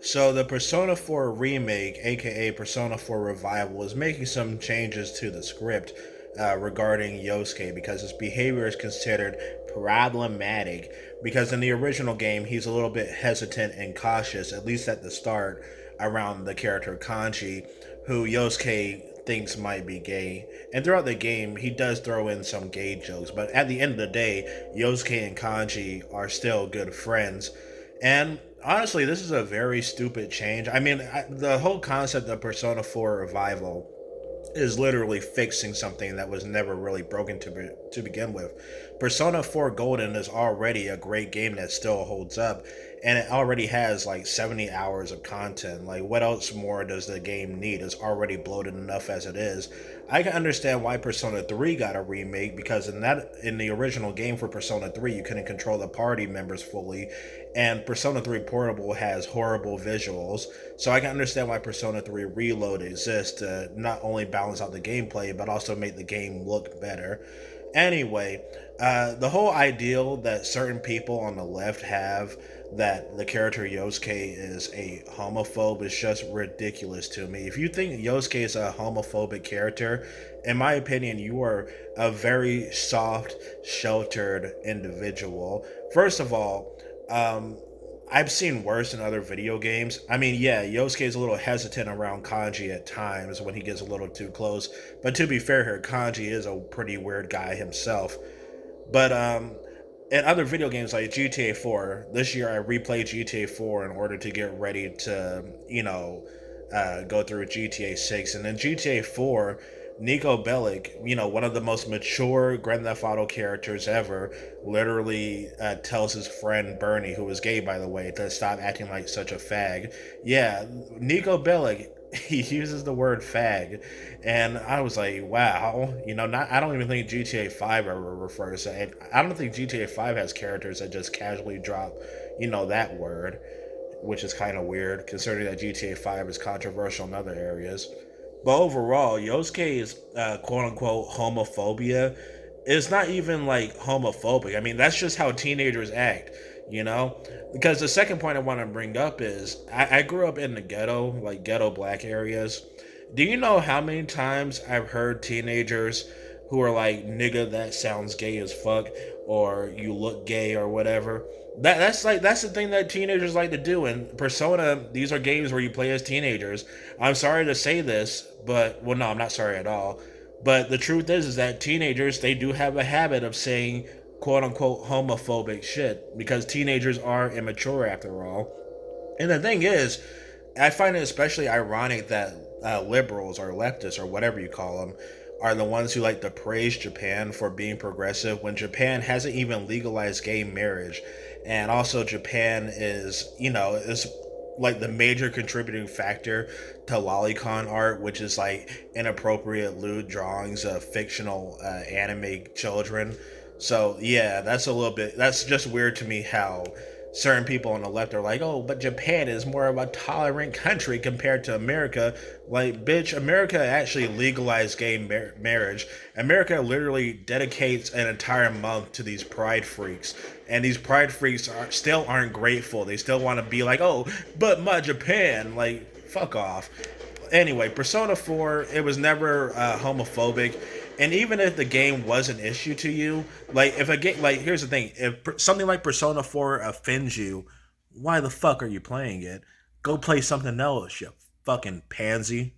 So the Persona 4 remake, aka Persona 4 Revival, is making some changes to the script regarding Yosuke because his behavior is considered problematic. Because in the original game, he's a little bit hesitant and cautious, at least at the start, around the character Kanji, who Yosuke thinks might be gay. And throughout the game, he does throw in some gay jokes, but at the end of the day, Yosuke and Kanji are still good friends. And honestly, this is a very stupid change. I mean, the whole concept of Persona 4 Revival is literally fixing something that was never really broken to begin with. Persona 4 Golden is already a great game that still holds up, and it already has like 70 hours of content. Like, what else more does the game need? It's already bloated enough as it is. I can understand why Persona 3 got a remake because in the original game for Persona 3 you couldn't control the party members fully, and Persona 3 Portable has horrible visuals. So I can understand why Persona 3 Reload exists to not only balance out the gameplay but also make the game look better. Anyway, the whole ideal that certain people on the left have that the character Yosuke is a homophobe is just ridiculous to me. If you think Yosuke is a homophobic character, in my opinion, you are a very soft, sheltered individual. First of all, um, I've seen worse in other video games. I mean, yeah, Yosuke is a little hesitant around Kanji at times when he gets a little too close. But to be fair here, Kanji is a pretty weird guy himself. But in other video games like GTA 4, this year I replayed GTA 4 in order to get ready to, go through GTA 6. And in GTA 4, Nico Bellic, one of the most mature Grand Theft Auto characters ever, literally tells his friend Bernie, who is gay by the way, to stop acting like such a fag. Yeah, Nico Bellic, he uses the word fag, and I was like, wow, not I don't even think GTA 5 ever refers to it. I don't think GTA 5 has characters that just casually drop, that word, which is kind of weird considering that GTA 5 is controversial in other areas. But overall, Yosuke's quote unquote homophobia is not even like homophobic. I mean, that's just how teenagers act, you know? Because the second point I want to bring up is I grew up in the ghetto, like ghetto black areas. Do you know how many times I've heard teenagers who are like, nigga, that sounds gay as fuck, or you look gay, or whatever? That's the thing that teenagers like to do. And Persona, these are games where you play as teenagers. I'm sorry to say this, but well, no, I'm not sorry at all. But the truth is that teenagers they do have a habit of saying quote unquote homophobic shit because teenagers are immature after all. And the thing is, I find it especially ironic that liberals or leftists or whatever you call them are the ones who like to praise Japan for being progressive when Japan hasn't even legalized gay marriage. And also, Japan is like the major contributing factor to lolicon art, which is like inappropriate lewd drawings of fictional anime children. So yeah, that's just weird to me how certain people on the left are like, oh, but Japan is more of a tolerant country compared to America. Like, bitch, America actually legalized gay marriage. America literally dedicates an entire month to these pride freaks. And these pride freaks still aren't grateful. They still want to be like, oh, but my Japan. Like, fuck off. Anyway, Persona 4, it was never homophobic. And even if the game was an issue to you, like if a game, like here's the thing, if something like Persona 4 offends you, why the fuck are you playing it? Go play something else, you fucking pansy.